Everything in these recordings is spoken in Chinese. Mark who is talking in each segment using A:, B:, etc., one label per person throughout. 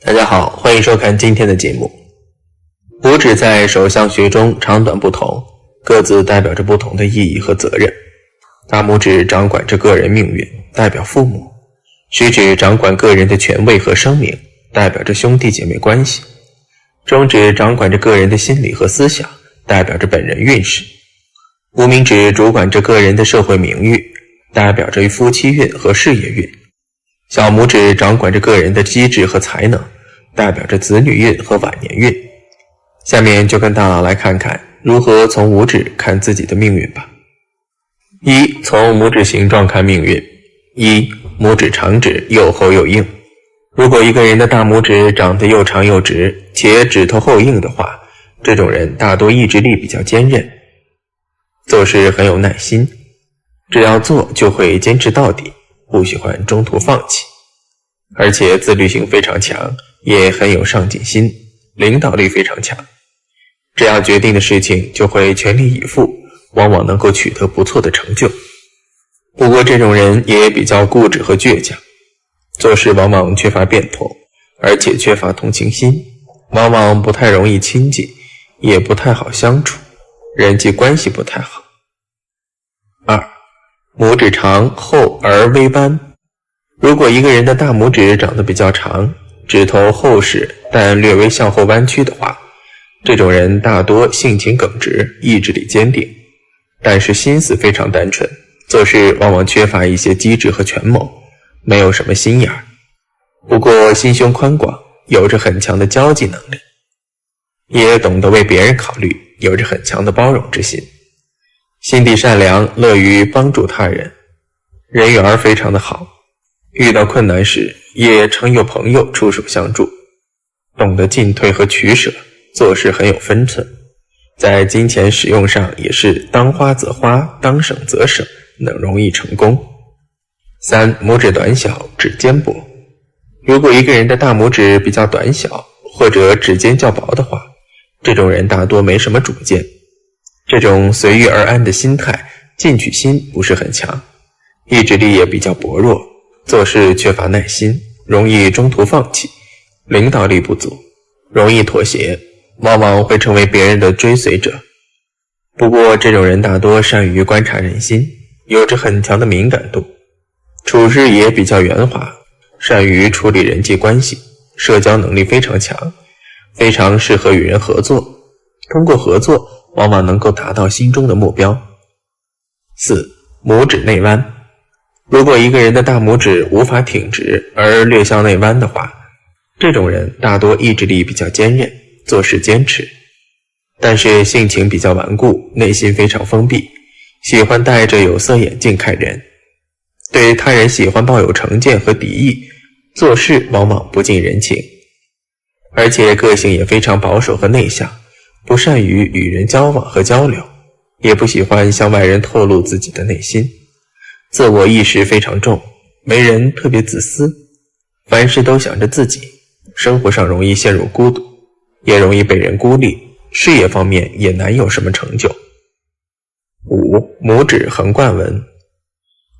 A: 大家好，欢迎收看今天的节目。拇指在手相学中长短不同，各自代表着不同的意义和责任。大拇指掌管着个人命运，代表父母；食指掌管个人的权位和声名，代表着兄弟姐妹关系；中指掌管着个人的心理和思想，代表着本人运势；无名指主管着个人的社会名誉，代表着夫妻运和事业运；小拇指掌管着个人的机智和才能，代表着子女运和晚年运。下面就跟大佬来看看如何从拇指看自己的命运吧。一、从拇指形状看命运。一、拇指长直，又厚又硬。如果一个人的大拇指长得又长又直，且指头厚硬的话，这种人大多意志力比较坚韧，做事很有耐心，只要做就会坚持到底，不喜欢中途放弃，而且自律性非常强，也很有上进心，领导力非常强，只要决定的事情就会全力以赴，往往能够取得不错的成就。不过这种人也比较固执和倔强，做事往往缺乏变通，而且缺乏同情心，往往不太容易亲近，也不太好相处，人际关系不太好。二、拇指长厚而微弯。如果一个人的大拇指长得比较长，指头厚实但略微向后弯曲的话，这种人大多性情耿直，意志力坚定，但是心思非常单纯，做事往往缺乏一些机智和权谋，没有什么心眼儿。不过心胸宽广，有着很强的交际能力，也懂得为别人考虑，有着很强的包容之心，心地善良，乐于帮助他人，人缘非常的好，遇到困难时也常有朋友出手相助，懂得进退和取舍，做事很有分寸，在金钱使用上也是当花则花，当省则省，能容易成功。三、拇指短小，指尖薄。如果一个人的大拇指比较短小，或者指尖较薄的话，这种人大多没什么主见，这种随遇而安的心态，进取心不是很强，意志力也比较薄弱，做事缺乏耐心，容易中途放弃，领导力不足，容易妥协，往往会成为别人的追随者。不过这种人大多善于观察人心，有着很强的敏感度，处事也比较圆滑，善于处理人际关系，社交能力非常强，非常适合与人合作，通过合作往往能够达到心中的目标。四、拇指内弯。如果一个人的大拇指无法挺直而略向内弯的话，这种人大多意志力比较坚韧，做事坚持，但是性情比较顽固，内心非常封闭，喜欢戴着有色眼镜看人，对他人喜欢抱有成见和敌意，做事往往不近人情，而且个性也非常保守和内向，不善于与人交往和交流，也不喜欢向外人透露自己的内心，自我意识非常重，为人特别自私，凡事都想着自己，生活上容易陷入孤独，也容易被人孤立，事业方面也难有什么成就。五、拇指横贯纹。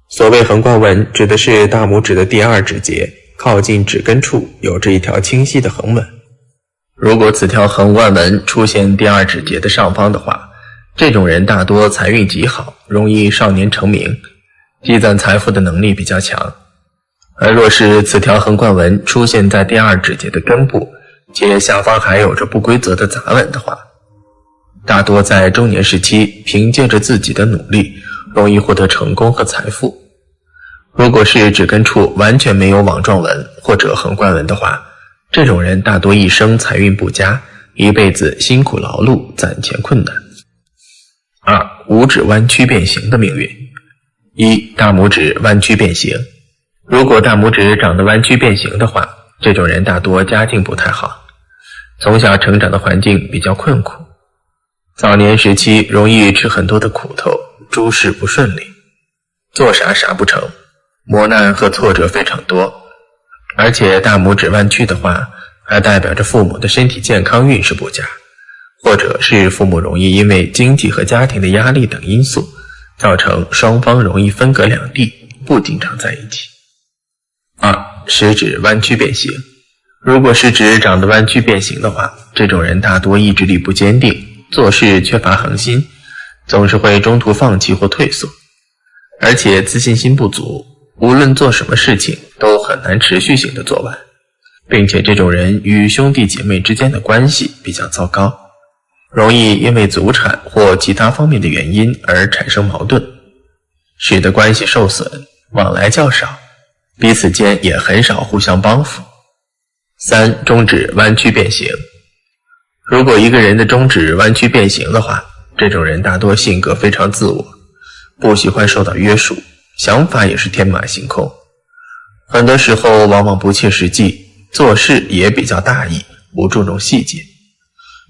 A: 所谓横贯纹，指的是大拇指的第二指节靠近指根处有着一条清晰的横纹。如果此条横贯纹出现第二指节的上方的话，这种人大多财运极好，容易少年成名，积攒财富的能力比较强。而若是此条横贯纹出现在第二指节的根部，且下方还有着不规则的杂纹的话，大多在中年时期凭借着自己的努力，容易获得成功和财富。如果是指根处完全没有网状纹或者横贯纹的话，这种人大多一生财运不佳，一辈子辛苦劳碌，攒钱困难。二、五指弯曲变形的命运。一、大拇指弯曲变形。如果大拇指长得弯曲变形的话，这种人大多家境不太好，从小成长的环境比较困苦，早年时期容易吃很多的苦头，诸事不顺利，做啥不成，磨难和挫折非常多。而且大拇指弯曲的话，还代表着父母的身体健康运势不佳，或者是父母容易因为经济和家庭的压力等因素，造成双方容易分隔两地，不经常在一起。二、食指弯曲变形。如果食指长得弯曲变形的话，这种人大多意志力不坚定，做事缺乏恒心，总是会中途放弃或退缩，而且自信心不足，无论做什么事情都很难持续性的做完，并且这种人与兄弟姐妹之间的关系比较糟糕，容易因为祖产或其他方面的原因而产生矛盾，使得关系受损，往来较少，彼此间也很少互相帮扶。3. 中指弯曲变形。如果一个人的中指弯曲变形的话，这种人大多性格非常自我，不喜欢受到约束，想法也是天马行空，很多时候往往不切实际，做事也比较大意，不注重细节，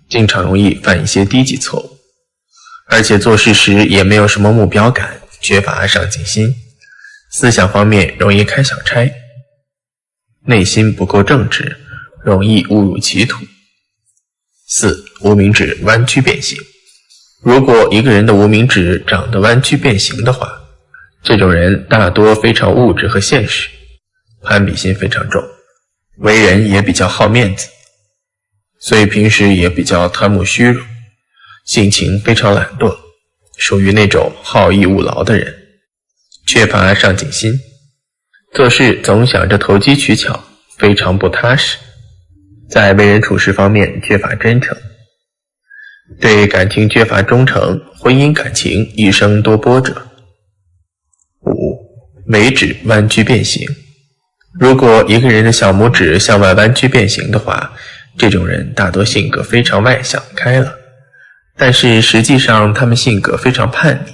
A: 经常容易犯一些低级错误，而且做事时也没有什么目标感，缺乏上进心，思想方面容易开小差，内心不够正直，容易误入歧途。4. 无名指弯曲变形。如果一个人的无名指长得弯曲变形的话，这种人大多非常物质和现实，攀比心非常重，为人也比较好面子，所以平时也比较贪慕虚荣，性情非常懒惰，属于那种好逸恶劳的人，缺乏上进心，做事总想着投机取巧，非常不踏实，在为人处事方面缺乏真诚，对感情缺乏忠诚，婚姻感情一生多波折。5. 尾指弯曲变形。如果一个人的小拇指向外弯曲变形的话，这种人大多性格非常外向开朗，但是实际上他们性格非常叛逆，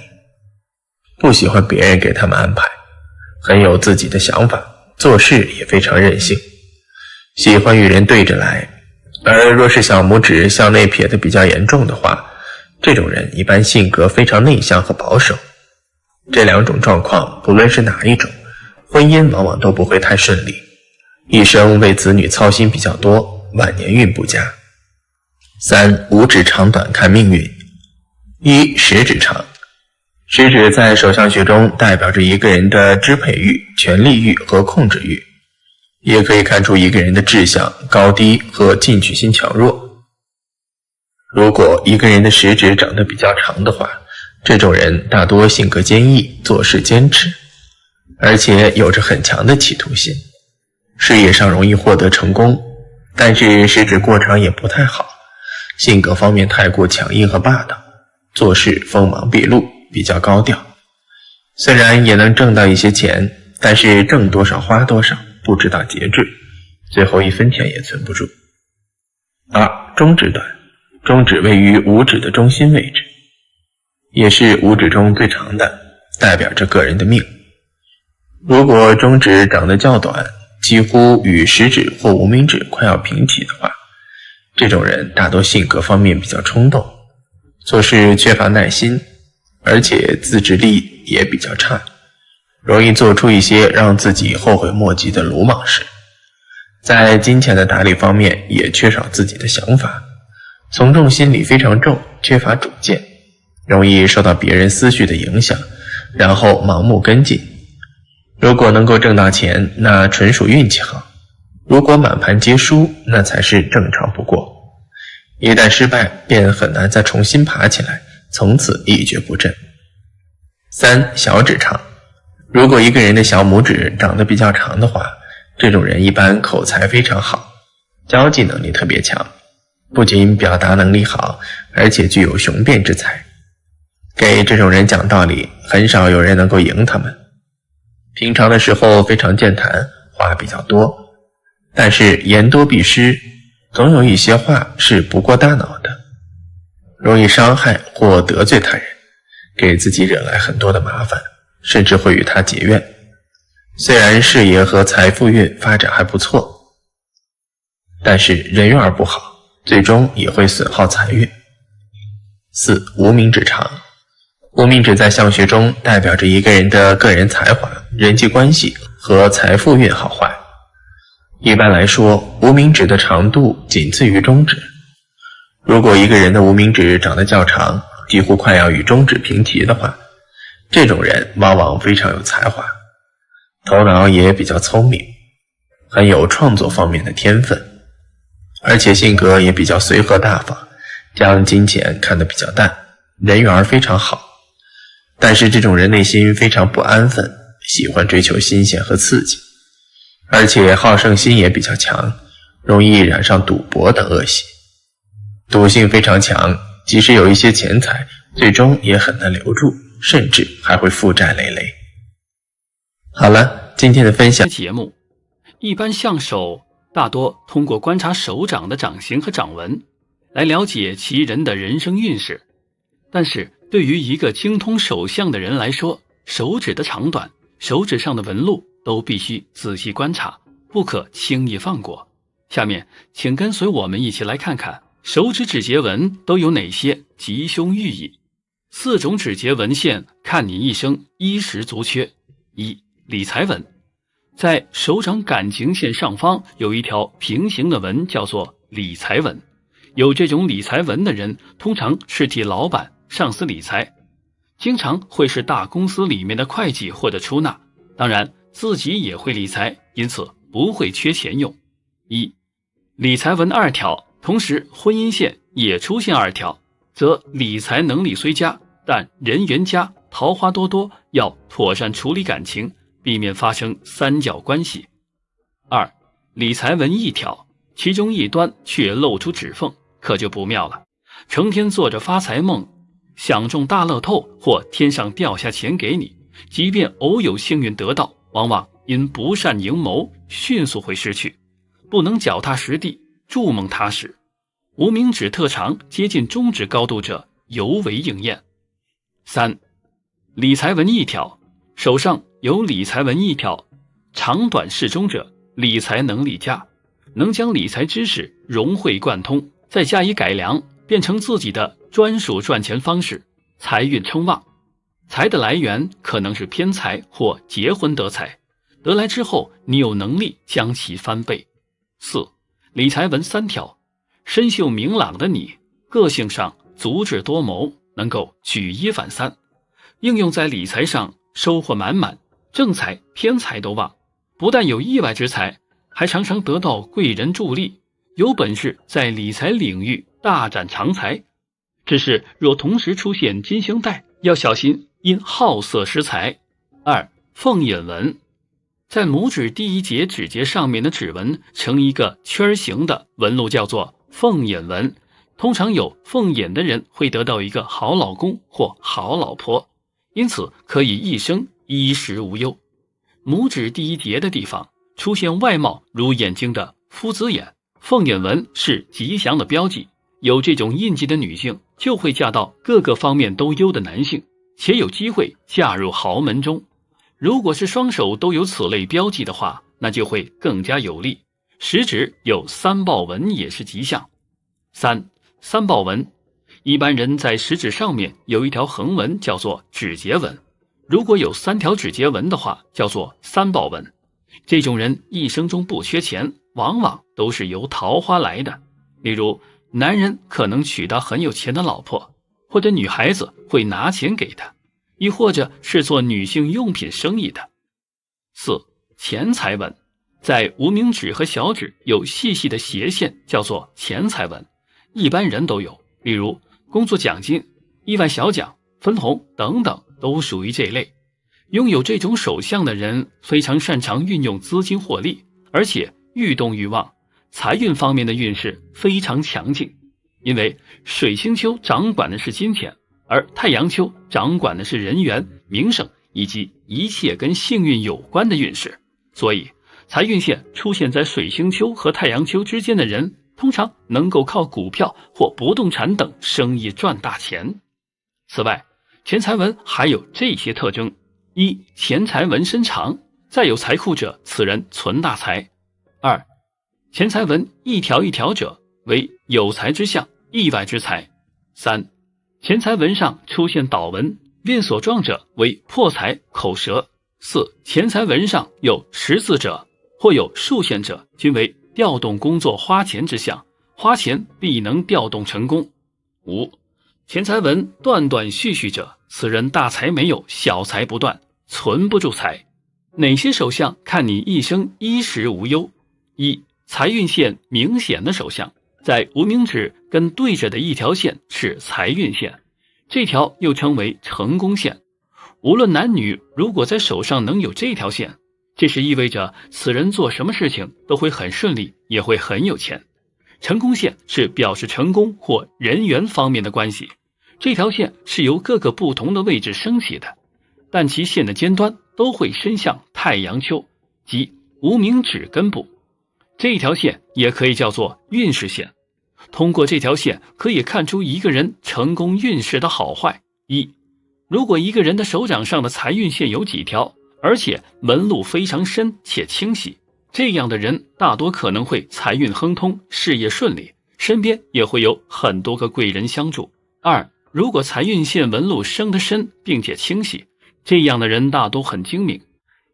A: 不喜欢别人给他们安排，很有自己的想法，做事也非常任性，喜欢与人对着来。而若是小拇指向内撇得比较严重的话，这种人一般性格非常内向和保守，这两种状况不论是哪一种，婚姻往往都不会太顺利，一生为子女操心比较多，晚年运不佳。3. 五指长短看命运。1. 食指长。食指在手相学中代表着一个人的支配欲、权力欲和控制欲，也可以看出一个人的志向、高低和进取心强弱。如果一个人的食指长得比较长的话，这种人大多性格坚毅，做事坚持，而且有着很强的企图心，事业上容易获得成功，但是食指过长也不太好，性格方面太过强硬和霸道，做事锋芒毕露，比较高调，虽然也能挣到一些钱，但是挣多少花多少，不知道节制，最后一分钱也存不住。2. 中指短。中指位于五指的中心位置，也是五指中最长的，代表着个人的命。如果中指长得较短，几乎与食指或无名指快要平齐的话，这种人大多性格方面比较冲动，做事缺乏耐心，而且自制力也比较差，容易做出一些让自己后悔莫及的鲁莽事。在金钱的打理方面也缺少自己的想法，从众心理非常重，缺乏主见，容易受到别人思绪的影响，然后盲目跟进。如果能够挣到钱，那纯属运气好，如果满盘皆输，那才是正常不过，一旦失败便很难再重新爬起来，从此一蹶不振。3. 小指长。如果一个人的小拇指长得比较长的话，这种人一般口才非常好，交际能力特别强，不仅表达能力好，而且具有雄辩之才。给这种人讲道理，很少有人能够赢他们。平常的时候非常健谈，话比较多，但是言多必失，总有一些话是不过大脑的，容易伤害或得罪他人，给自己惹来很多的麻烦，甚至会与他结怨。虽然事业和财富运发展还不错，但是人缘不好，最终也会损耗财运。4. 无名指长。无名指在相学中代表着一个人的个人才华、人际关系和财富运好坏。一般来说，无名指的长度仅次于中指。如果一个人的无名指长得较长，几乎快要与中指平齐的话，这种人往往非常有才华，头脑也比较聪明，很有创作方面的天分。而且性格也比较随和大方，将金钱看得比较淡，人缘非常好。但是这种人内心非常不安分，喜欢追求新鲜和刺激，而且好胜心也比较强，容易染上赌博等恶习。赌性非常强，即使有一些钱财，最终也很难留住，甚至还会负债累累。好了，今天的分享
B: 节目一般相手大多通过观察手掌的掌形和掌纹来了解其人的人生运势，但是对于一个精通手相的人来说，手指的长短、手指上的纹路都必须仔细观察，不可轻易放过。下面请跟随我们一起来看看手指指节纹都有哪些吉凶寓意。4种指节纹线看你一生衣食足缺。1、理财纹。在手掌感情线上方有一条平行的纹，叫做理财纹。有这种理财纹的人，通常是替老板、上司理财，经常会是大公司里面的会计或者出纳，当然自己也会理财，因此不会缺钱用。1、理财纹2条，同时婚姻线也出现2条，则理财能力虽佳，但人缘佳，桃花多，要妥善处理感情，避免发生三角关系。2、理财纹1条，其中一端却露出指缝，可就不妙了。成天做着发财梦，想中大乐透或天上掉下钱给你，即便偶有幸运得到，往往因不善营谋，迅速会失去，不能脚踏实地，筑梦踏实。无名指特长接近中指高度者尤为应验。3、理财纹1条，手上有理财纹1条，长短适中者理财能力佳，能将理财知识融会贯通，再加以改良，变成自己的专属赚钱方式，财运称旺。财的来源可能是偏财或结婚得财，得来之后你有能力将其翻倍。4、理财纹3条，身秀明朗的你，个性上足智多谋，能够举一反三，应用在理财上收获满满，正财偏财都旺，不但有意外之财，还常常得到贵人助力，有本事在理财领域大展长才。只是若同时出现金星带，要小心因好色失财。2、凤眼纹。在拇指第1节指节上面的指纹呈一个圈形的纹路，叫做凤眼纹。通常有凤眼的人会得到一个好老公或好老婆，因此可以一生衣食无忧。拇指第1节的地方出现外貌如眼睛的夫子眼，凤眼纹是吉祥的标记，有这种印记的女性就会嫁到各个方面都优的男性，且有机会嫁入豪门中。如果是双手都有此类标记的话，那就会更加有利。食指有3豹纹也是吉祥。3、三豹纹。一般人在食指上面有一条横纹，叫做指节纹，如果有3条指节纹的话，叫做三豹纹。这种人一生中不缺钱，往往都是由桃花来的。例如男人可能娶到很有钱的老婆，或者女孩子会拿钱给他，亦或者是做女性用品生意的。4、钱财纹。在无名指和小指有细细的斜线，叫做钱财纹，一般人都有，例如工作奖金、意外小奖、分红等等，都属于这类。拥有这种手相的人非常擅长运用资金获利，而且愈动愈旺，财运方面的运势非常强劲。因为水星丘掌管的是金钱，而太阳丘掌管的是人缘、名声以及一切跟幸运有关的运势，所以财运线出现在水星丘和太阳丘之间的人，通常能够靠股票或不动产等生意赚大钱。此外，钱财纹还有这些特征： 1、钱财纹身长，再有财库者，此人存大财。2、钱财纹一条一条者，为有财之象，意外之财。3、钱财纹上出现倒纹，链锁状者，为破财口舌。4、钱财纹上有十字者或有竖线者，均为调动工作花钱之象，花钱必能调动成功。5、钱财纹断断续续者，此人大财没有，小财不断，存不住财。哪些手相看你一生衣食无忧？ 1、财运线明显的手相，在无名指跟对着的一条线是财运线，这条又称为成功线。无论男女，如果在手上能有这条线，这是意味着此人做什么事情都会很顺利，也会很有钱。成功线是表示成功或人缘方面的关系，这条线是由各个不同的位置升起的，但其线的尖端都会伸向太阳丘，即无名指根部。这条线也可以叫做运势线。通过这条线可以看出一个人成功运势的好坏。一，如果一个人的手掌上的财运线有几条，而且纹路非常深且清晰，这样的人大多可能会财运亨通，事业顺利，身边也会有很多个贵人相助。二，如果财运线纹路生得深并且清晰，这样的人大多很精明，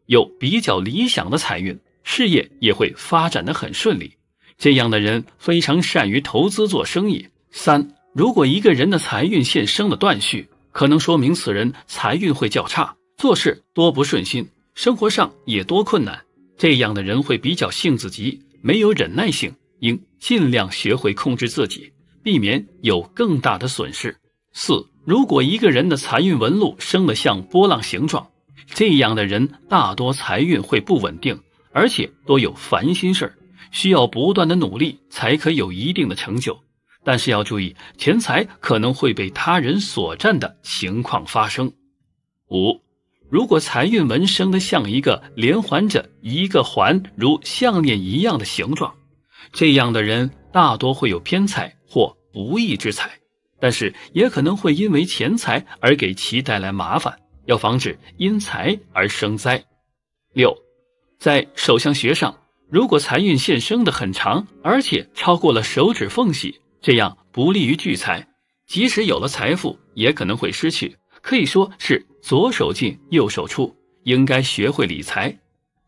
B: 有比较理想的财运，事业也会发展得很顺利。这样的人非常善于投资做生意。三，如果一个人的财运线生的断续，可能说明此人财运会较差，做事多不顺心，生活上也多困难。这样的人会比较性子急，没有忍耐性，应尽量学会控制自己，避免有更大的损失。四，如果一个人的财运纹路生得像波浪形状，这样的人大多财运会不稳定，而且多有烦心事，需要不断的努力才可以有一定的成就。但是要注意，钱财可能会被他人所占的情况发生。五，如果财运纹生得像一个连环着一个环如项链一样的形状，这样的人大多会有偏财或不义之财，但是也可能会因为钱财而给其带来麻烦，要防止因财而生灾。六，在手相学上，如果财运线生得很长，而且超过了手指缝隙，这样不利于聚财，即使有了财富也可能会失去，可以说是左手进右手出，应该学会理财。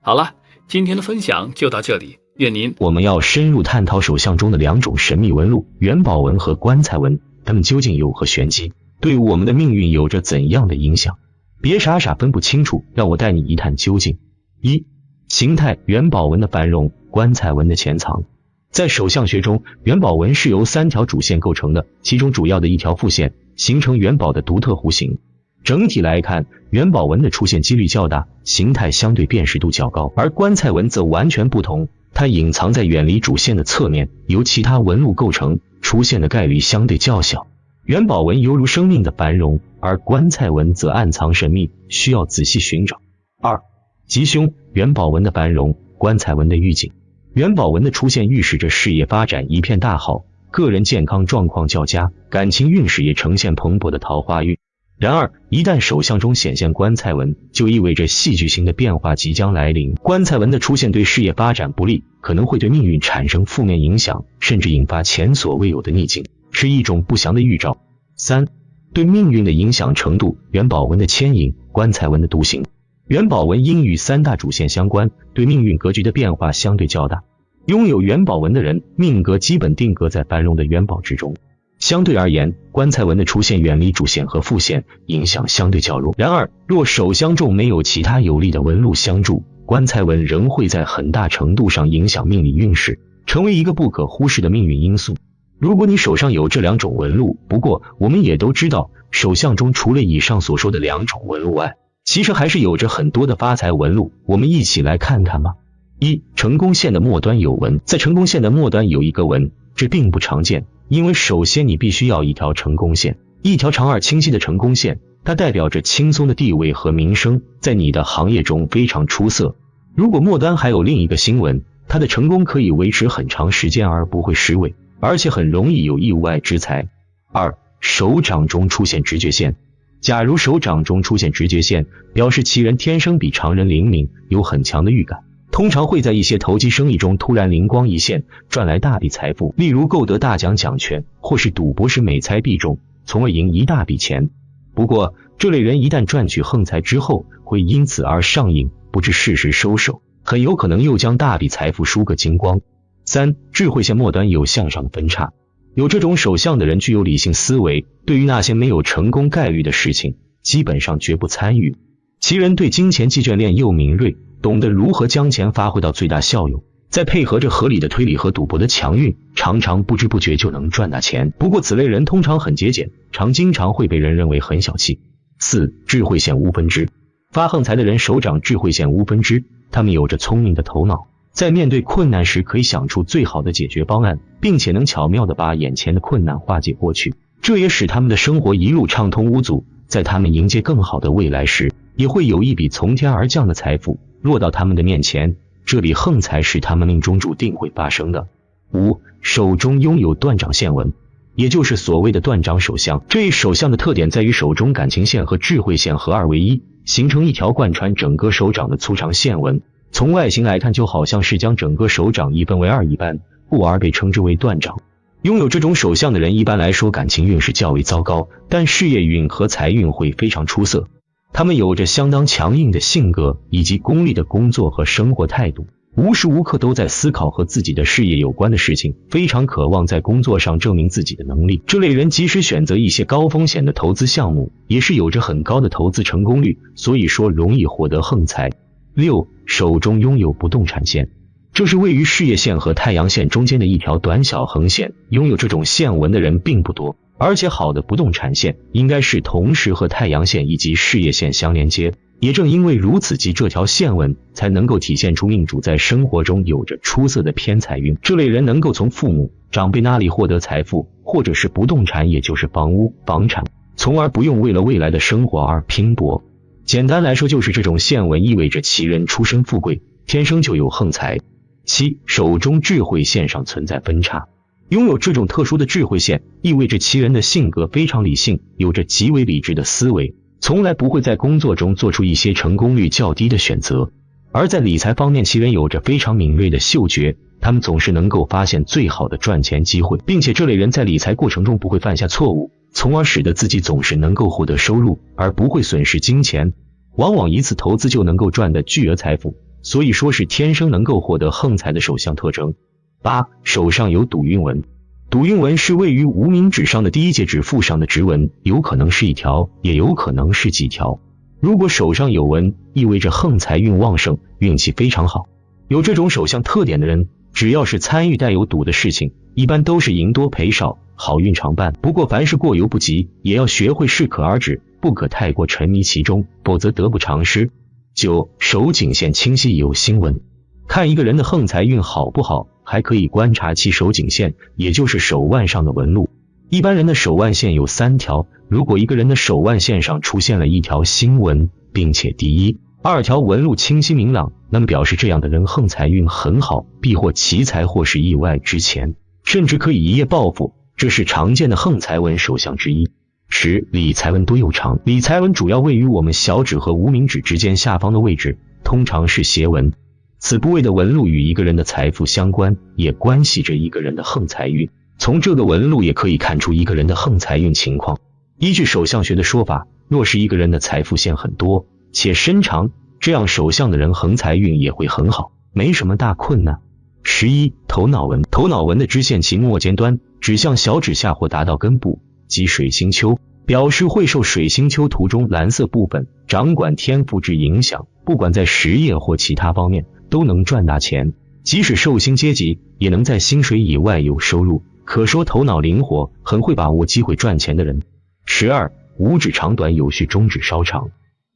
B: 好了，今天的分享就到这里，愿您
C: 我们要深入探讨手相中的两种神秘纹路，元宝纹和棺材纹，它们究竟有何玄机，对我们的命运有着怎样的影响？别傻傻分不清楚，让我带你一探究竟。一、形态：元宝纹的繁荣，棺材纹的潜藏。在手相学中，元宝纹是由3条主线构成的，其中主要的一条副线形成元宝的独特弧形。整体来看，元宝纹的出现几率较大，形态相对辨识度较高，而棺材纹则完全不同，它隐藏在远离主线的侧面，由其他纹路构成，出现的概率相对较小。元宝纹犹如生命的繁荣，而棺材纹则暗藏神秘，需要仔细寻找。二、吉凶：元宝纹的繁荣，棺材纹的预警。元宝纹的出现预示着事业发展一片大好，个人健康状况较佳，感情运势也呈现蓬勃的桃花运。然而，一旦手相中显现棺材纹，就意味着戏剧性的变化即将来临。棺材纹的出现对事业发展不利，可能会对命运产生负面影响，甚至引发前所未有的逆境，是一种不祥的预兆。三、对命运的影响程度：元宝纹的牵引，棺材纹的独行。元宝纹因与3大主线相关，对命运格局的变化相对较大。拥有元宝纹的人，命格基本定格在繁荣的元宝之中。相对而言，棺材纹的出现远离主线和副线，影响相对较弱。然而，若手相中没有其他有利的纹路相助，棺材纹仍会在很大程度上影响命理运势，成为一个不可忽视的命运因素。如果你手上有这2种纹路，不过我们也都知道，手相中除了以上所说的2种纹路外，其实还是有着很多的发财纹路，我们一起来看看吧。一、成功线的末端有纹。在成功线的末端有一个纹，这并不常见，因为首先你必须要一条成功线，一条长而清晰的成功线，它代表着轻松的地位和名声，在你的行业中非常出色。如果末端还有另一个新纹，它的成功可以维持很长时间而不会失位，而且很容易有意外之财。二、手掌中出现直觉线。假如手掌中出现直觉线，表示其人天生比常人灵敏，有很强的预感，通常会在一些投机生意中突然灵光一现，赚来大笔财富，例如购得大奖奖权，或是赌博时每猜必中，从而赢一大笔钱。不过，这类人一旦赚取横财之后，会因此而上瘾，不知适时收手，很有可能又将大笔财富输个精光。三、智慧线末端有向上分叉。有这种手相的人具有理性思维，对于那些没有成功概率的事情，基本上绝不参与。其人对金钱计算链又敏锐，懂得如何将钱发挥到最大效用。再配合着合理的推理和赌博的强运，常常不知不觉就能赚大钱。不过此类人通常很节俭，经常会被人认为很小气。4. 智慧线无分支。发横财的人手掌智慧线无分支，他们有着聪明的头脑，在面对困难时可以想出最好的解决方案，并且能巧妙地把眼前的困难化解过去，这也使他们的生活一路畅通无阻。在他们迎接更好的未来时，也会有一笔从天而降的财富落到他们的面前，这笔横财是他们命中注定会发生的。5. 手中拥有断掌线纹，也就是所谓的断掌手相。这一手相的特点在于手中感情线和智慧线合二为一，形成一条贯穿整个手掌的粗长线纹。从外形来看，就好像是将整个手掌一分为二一般，故而被称之为断掌。拥有这种手相的人一般来说感情运势较为糟糕，但事业运和财运会非常出色。他们有着相当强硬的性格以及功利的工作和生活态度，无时无刻都在思考和自己的事业有关的事情，非常渴望在工作上证明自己的能力。这类人即使选择一些高风险的投资项目，也是有着很高的投资成功率，所以说容易获得横财。6. 手中拥有不动产线，这是位于事业线和太阳线中间的一条短小横线，拥有这种线纹的人并不多，而且好的不动产线应该是同时和太阳线以及事业线相连接。也正因为如此，即这条线纹才能够体现出命主在生活中有着出色的偏财运。这类人能够从父母、长辈那里获得财富，或者是不动产，也就是房屋、房产，从而不用为了未来的生活而拼搏。简单来说，就是这种线纹意味着其人出身富贵，天生就有横财。7. 手中智慧线上存在分叉。拥有这种特殊的智慧线，意味着其人的性格非常理性，有着极为理智的思维，从来不会在工作中做出一些成功率较低的选择。而在理财方面，其人有着非常敏锐的嗅觉，他们总是能够发现最好的赚钱机会，并且这类人在理财过程中不会犯下错误，从而使得自己总是能够获得收入，而不会损失金钱，往往一次投资就能够赚得巨额财富，所以说是天生能够获得横财的手相特征。8. 手上有赌运纹。赌运纹是位于无名指上的第一节指腹上的直纹，有可能是一条，也有可能是几条。如果手上有纹，意味着横财运旺盛，运气非常好。有这种手相特点的人，只要是参与带有赌的事情，一般都是赢多赔少，好运常伴。不过凡事过犹不及，也要学会适可而止，不可太过沉迷其中，否则得不偿失。9. 手颈线清晰有星纹。看一个人的横财运好不好，还可以观察其手颈线，也就是手腕上的纹路。一般人的手腕线有3条，如果一个人的手腕线上出现了一条星纹，并且第1、2条纹路清晰明朗，那么表示这样的人横财运很好，必获奇财或是意外之钱，甚至可以一夜暴富，这是常见的横财纹手相之一。10. 理财纹多又长。理财纹主要位于我们小指和无名指之间下方的位置，通常是斜纹。此部位的纹路与一个人的财富相关，也关系着一个人的横财运。从这个纹路也可以看出一个人的横财运情况。依据手相学的说法，若是一个人的财富线很多且深长，这样手相的人横财运也会很好，没什么大困难。11. 头脑纹。头脑纹的支线其末尖端指向小指下或达到根部，即水星丘，表示会受水星丘图中蓝色部分掌管天赋之影响，不管在实业或其他方面都能赚大钱，即使受薪阶级也能在薪水以外有收入，可说头脑灵活，很会把握机会赚钱的人。12. 五指长短有序，中指稍长。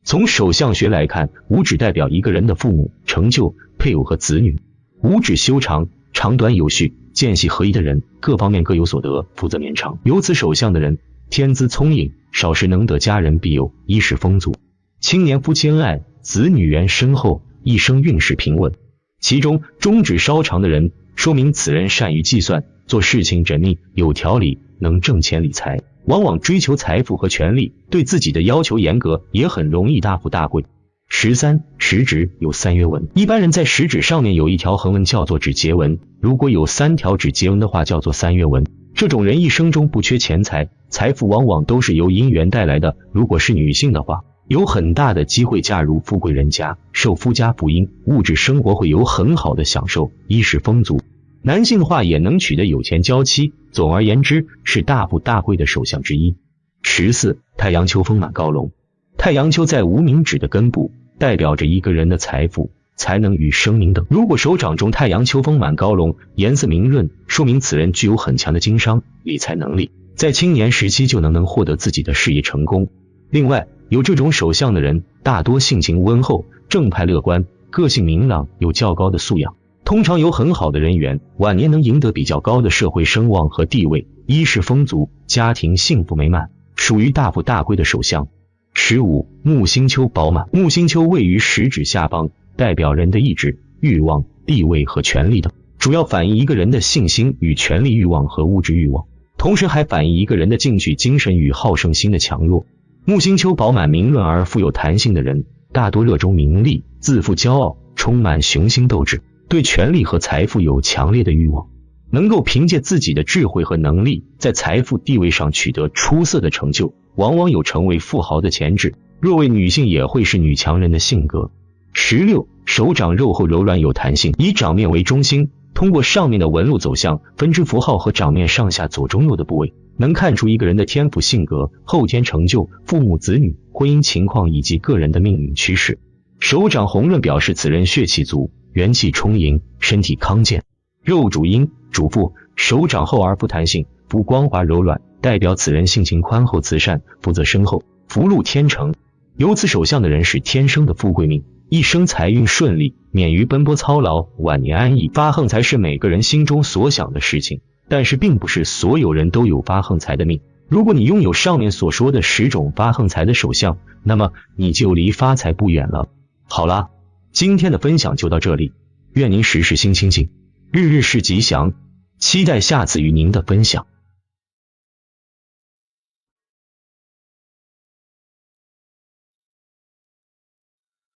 C: 从手相学来看，五指代表一个人的父母、成就、配偶和子女。五指修长，长短有序，间隙合一的人，各方面各有所得，福泽绵长。有此手相的人，天资聪颖，少时能得佳人庇佑，衣食丰足，青年夫妻恩爱，子女缘深厚，一生运势平稳。其中中指稍长的人，说明此人善于计算，做事情缜密有条理，能挣钱理财，往往追求财富和权力，对自己的要求严格，也很容易大富大贵。13. 食指有3月纹。一般人在食指上面有一条横纹叫做指节纹，如果有3条指节纹的话叫做3月纹。这种人一生中不缺钱财，财富往往都是由姻缘带来的。如果是女性的话，有很大的机会嫁入富贵人家，受夫家福荫，物质生活会有很好的享受，衣食丰足。男性的话也能娶得有钱娇妻，总而言之是大富大贵的手相之一。14. 太阳丘丰满高隆。太阳丘在无名指的根部，代表着一个人的财富、才能与声名等。如果手掌中太阳秋丰满高隆，颜色明润，说明此人具有很强的经商理财能力，在青年时期就能获得自己的事业成功。另外，有这种手相的人大多性情温厚，正派乐观，个性明朗，有较高的素养，通常有很好的人缘，晚年能赢得比较高的社会声望和地位，衣食丰足，家庭幸福美满，属于大富大贵的手相。15. 木星丘饱满。木星丘位于食指下方，代表人的意志、欲望、地位和权力等，主要反映一个人的信心与权力欲望和物质欲望，同时还反映一个人的进取精神与好胜心的强弱。木星丘饱满明润而富有弹性的人，大多热衷名利，自负骄傲，充满雄心斗志，对权力和财富有强烈的欲望，能够凭借自己的智慧和能力，在财富地位上取得出色的成就，往往有成为富豪的潜质。若为女性，也会是女强人的性格。16. 手掌肉厚柔软有弹性。以掌面为中心，通过上面的纹路走向分支符号和掌面上下左中右的部位，能看出一个人的天赋性格、后天成就、父母子女、婚姻情况以及个人的命运趋势。手掌红润表示此人血气足，元气充盈，身体康健。肉主阴，主腹，手掌厚而富弹性，不光滑柔软，代表此人性情宽厚慈善，福泽深厚，福禄天成。有此手相的人是天生的富贵命，一生财运顺利，免于奔波操劳，晚年安逸。发横财是每个人心中所想的事情，但是并不是所有人都有发横财的命。如果你拥有上面所说的10种发横财的手相，那么你就离发财不远了。好啦，今天的分享就到这里，愿您时时心清静，日日是吉祥，期待下次与您的分享。